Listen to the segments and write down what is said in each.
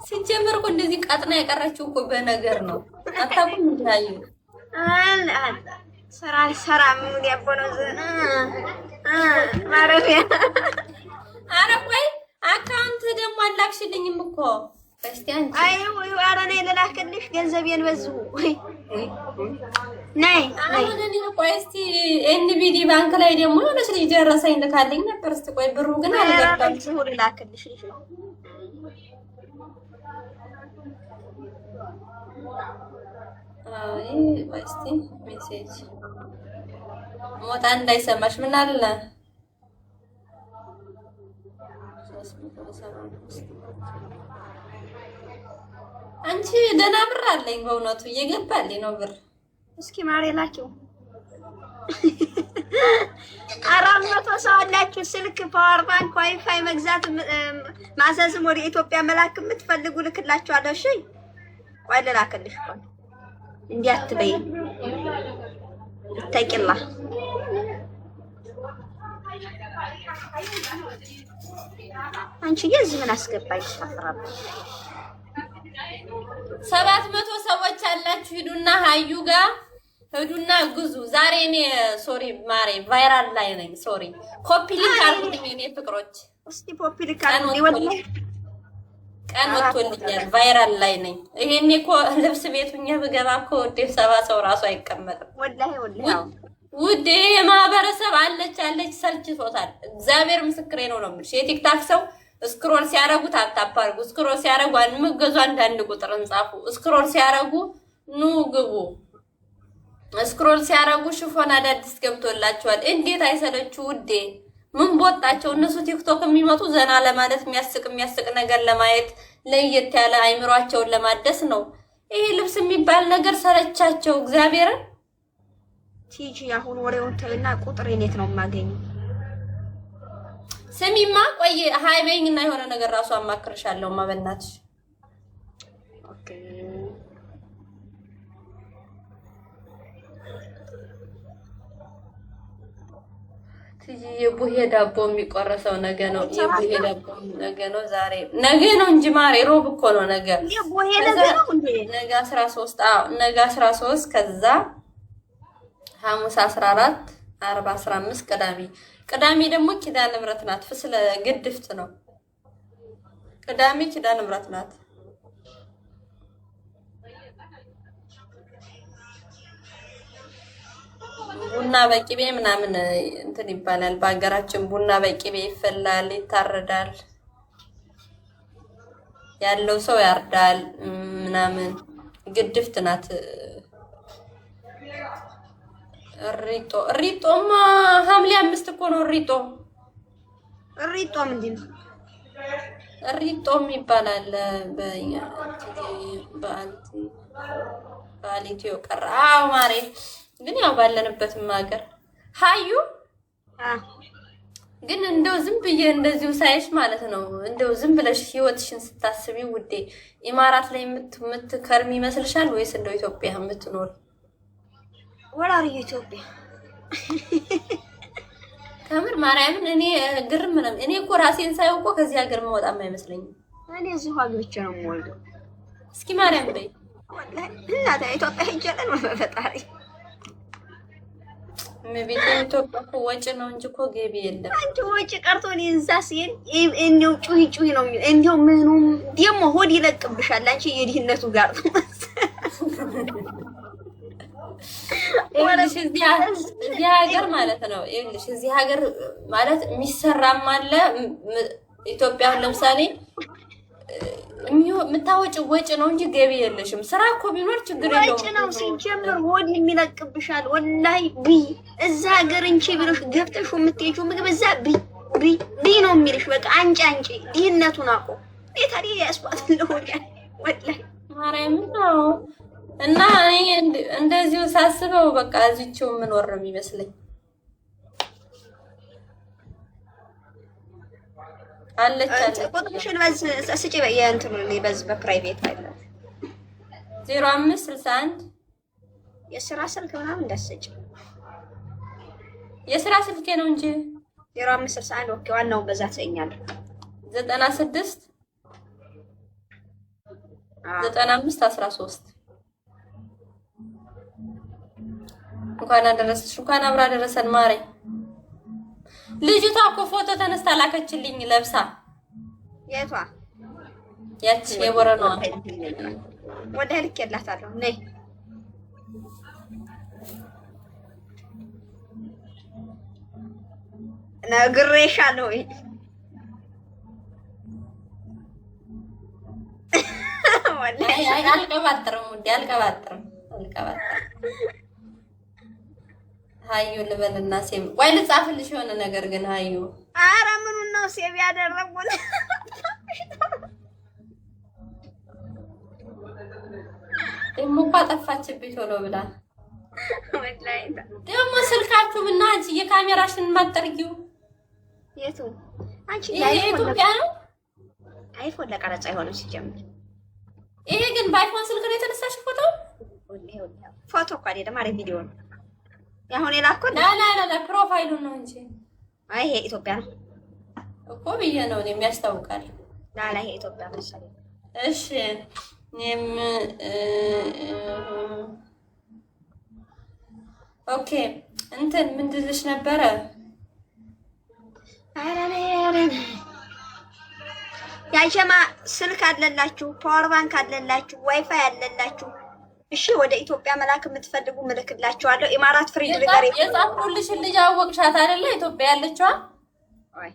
ሲጀመር እኮ እንደዚህ ቀጥና የቀረችው እኮ በነገር ነው። አታውቁም እንዳዩ ስራ ሰራ ምን ያቦነው ማረፊያ። ኧረ ቆይ አካውንት ደግሞ አላክሽልኝም እኮ በስቲያን። አይ ወይ ኧረ ነይ ልላክልሽ ገንዘቤን በዝሁ ነይ አሁን እኔ ቆይ እስቲ ኤንቢዲ ባንክ ላይ ደግሞ የሆነች ልጅ ደረሰኝ ልካልኝ ነበር። እስቲ ቆይ ብሩ ግን አልገባም። ዝሁ ልላክልሽ እሺ። አይ ቆይ እስቲ ሜሴጅ ሞታ እንዳይሰማሽ ምን አለ አንቺ ደህና ብር አለኝ በእውነቱ እየገባልኝ ነው ብር። እስኪ ማሬ ላኪው 400 ሰው አላችሁ። ስልክ ፓወር ባንክ ዋይፋይ መግዛት ማዘዝም ወደ ኢትዮጵያ መላክ የምትፈልጉ ልክላችኋለሁ። እሺ ቆይ ልላክልሽ። ቆይ እንዲህ አትበይ ተቂላ አንቺ የዚህ ምን አስገባኝ? ታፈራለሁ 700 ሰዎች አላችሁ። ሂዱና ሀዩ ጋር ሂዱና ግዙ። ዛሬ እኔ ሶሪ ማሬ ቫይራል ላይ ነኝ። ሶሪ ኮፒ ሊንክ አድርጉልኝ እኔ ፍቅሮች። እስቲ ኮፒ ሊንክ አድርጉልኝ። ወላሂ ቀን ወጥቶልኛል። ቫይራል ላይ ነኝ። ይሄኔ እኮ ልብስ ቤቱኛ ብገባ እኮ ወደ 70 ሰው ራሱ አይቀመጥም። ወላሂ ውዴ የማህበረሰብ አለች ሰልችቶታል። እግዚአብሔር ምስክሬ ነው ነው የምልሽ። የቲክታክ ሰው ስክሮል ሲያረጉ ታፕታፕ አድርጉ። ስክሮል ሲያረጉ አንምገዙ አንዳንድ ቁጥር እንጻፉ። ስክሮል ሲያረጉ ኑ ግቡ። ስክሮል ሲያረጉ ሽፎን አዳዲስ ገብቶላቸዋል። እንዴት አይሰለችው ውዴ? ምን ቦጣቸው እነሱ ቲክቶክ የሚመጡ ዘና ለማለት የሚያስቅ ነገር ለማየት ለየት ያለ አይምሯቸውን ለማደስ ነው። ይሄ ልብስ የሚባል ነገር ሰለቻቸው እግዚአብሔርን። ቲጂ አሁን ወሬውን ተውና ቁጥር የኔት ነው የማገኘው? ስሚማ ቆይ ሃይ በይኝና የሆነ ነገር ራሱ አማክርሻለሁ በእናትሽ። ኦኬ ቲጂ የቡሄ ዳቦ የሚቆረሰው ነገ ነው። የቡሄ ዳቦ ነገ ነው። ዛሬ ነገ ነው እንጂ ማሬ ሮብ እኮ ነው ነገ። የቡሄ ነገ ነው እንዴ? ነገ 13 ነገ 13 ከዛ ሐሙስ 14 40 15 ቅዳሜ ደግሞ ኪዳነ ምሕረት ናት። ፍስለ ግድፍት ነው። ቅዳሜ ኪዳነ ምሕረት ናት። ቡና በቂቤ ምናምን እንትን ይባላል በአገራችን። ቡና በቂቤ ይፈላል፣ ይታረዳል፣ ያለው ሰው ያርዳል ምናምን። ግድፍት ናት። እሪጦማ ሐምሌ 5 እኮ ነው። እሪጦ ምንድን ነው? እሪጦም ይባላል በአሊቲዮ ቀረ። አዎ ማሬ ግን ያው ባለንበትም ሀገር ሀዩ ግን እንደው ዝም ብዬ እንደዚሁ ሳይሽ ማለት ነው። እንደው ዝም ብለሽ ህይወትሽን ስታስቢ ውዴ ኢማራት ላይ የምትከርሚ ይመስልሻል ወይስ እንደው ኢትዮጵያ የምትኖር? ወላሪ ኢትዮጵያ ከምር ማርያምን እኔ ግርም ነው። እኔ እኮ ራሴን ሳይው እኮ ከዚህ ሀገር መውጣም አይመስለኝም። እኔ እዚሁ አግብቼ ነው የምወልደው። እስኪ ማርያም በይ ወላሂ እናቴ ኢትዮጵያ ሄጃለሁ ነው በፈጣሪ ቤት ኢትዮጵያ እኮ ወጪ ነው እንጂ እኮ ገቢ የለም። አንቺ ወጪ ቀርቶ እኔ እዛ ሲል እንዴው ጩሂ ነው እንዴው ምኑም ደሞ ሆድ ይለቅብሻል። አንቺ የድህነቱ ጋር ወላሂ እዚህ ሀገር ማለት ነው። ይኸውልሽ እዚህ ሀገር ማለት የሚሰራም አለ። ኢትዮጵያ ለምሳሌ የምታወጪው ወጪ ነው እንጂ ገቢ የለሽም። ስራ እኮ ቢኖር ችግር የለውም። ወጪ ነው ሲጀምር ሆድ የሚለቅብሻል። ወላሂ ቢ እዛ ሀገር እንቺ ብለሽ ገብተሽ የምትሄጂው ምግብ እዛ ቢ ነው የሚልሽ። በቃ አንቺ ድህነቱን አቆ ታዲያ ያስባል ለሆድ ወላሂ ማርያም ነው። እና እኔ እንደዚሁ ሳስበው በቃ እዚህው የምኖር ነው የሚመስለኝ። አለች ቁጥርሽን ስጪ የእንትኑ በዚህ በፕራይቬት አይደለም 0561 የስራ ስልክ ምናምን እንዳትሰጪ። የስራ ስልኬ ነው እንጂ 0561 ኦኬ። ዋናውን በዛ ትሰኛለሽ 96 95 13 እንኳን አደረሰሽ እንኳን አብራ ደረሰን ማሬ። ልጅቷ እኮ ፎቶ ተነስታ ላከችልኝ ለብሳ። የቷ? ያቺ የቦረናዋ ወደ ልኬላታለሁ። ነይ ነግሬሻለሁ። አልቀባጥርም ውዴ አልቀባጥርም። ሀዩ ልበልና ሴም ወይ ልጻፍልሽ የሆነ ነገር ግን ሀዩ። ኧረ ምኑን ነው ሴም ያደረጉት? ደግሞ እኮ አጠፋችብኝ ቶሎ ብላ። ደግሞ ስልካችሁ እና አንቺ የካሜራሽን ማጠርጊው የቱ? አንቺ የኢትዮጵያ ነው አይፎን ለቀረጻ የሆነው ሲጀምር። ይሄ ግን በአይፎን ስልክ ነው የተነሳሽ ፎቶ? ፎቶ እኮ አይደለም አረ ቪዲዮ ነው። ያሁን የላኩት ላ ፕሮፋይሉን ነው እንጂ። አይ ይሄ ኢትዮጵያ ነው እኮ ብዬ ነው የሚያስታውቃል። ላ ይሄ ኢትዮጵያ መሰለኝ። እሺ ኦኬ እንትን ምንድን ልሽ ነበረ? ያጀማ ስልክ አለላችሁ፣ ፓወር ባንክ አለላችሁ፣ ዋይፋይ አለላችሁ። እሺ ወደ ኢትዮጵያ መላክ የምትፈልጉ ምልክላችኋለሁ። ኢማራት ፍሪጅ ነገር የጻፍኩልሽን ልጅ አወቅሻት አይደለ? ኢትዮጵያ ያለችዋ አይ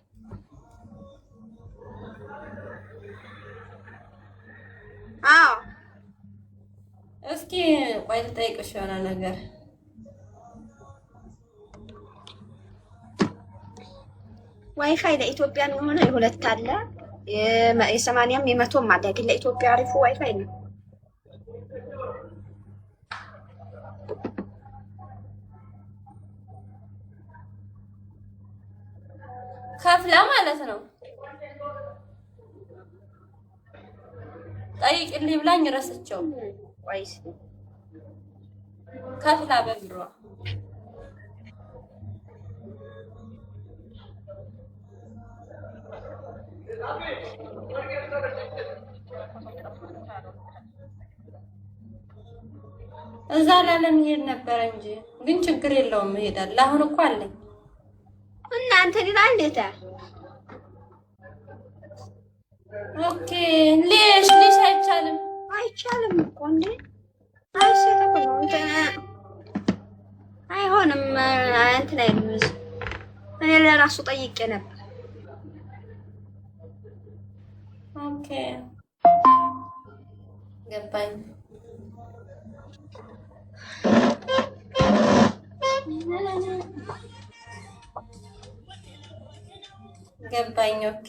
አዎ። እስኪ ቆይ ልጠይቅሽ የሆነ ነገር። ዋይፋይ ለኢትዮጵያ የሆነ የሁለት አለ የ80ም የ100ም አለ። ግን ለኢትዮጵያ አሪፉ ዋይፋይ ነው። ከፍላ ማለት ነው። ጠይቅልኝ ብላኝ ረስቸው። ወይስ ከፍላ በብሯ እዛ ለመሄድ ነበረ እንጂ ግን ችግር የለውም እሄዳለሁ። አሁን እኮ አለኝ። እናንተ ዲላንዴታ ኦኬ ሌሽ አይቻልም። አይቻልም እኮ እንዴ አይሰተም አይሆንም። እንትን አይልም። እኔ ለራሱ ጠይቄ ነበር። ኦኬ ገባኝ። ገባኝ። ኦኬ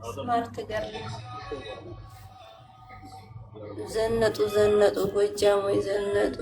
ስማርት ገር ዘነጡ ጎጃሞች ዘነጡ።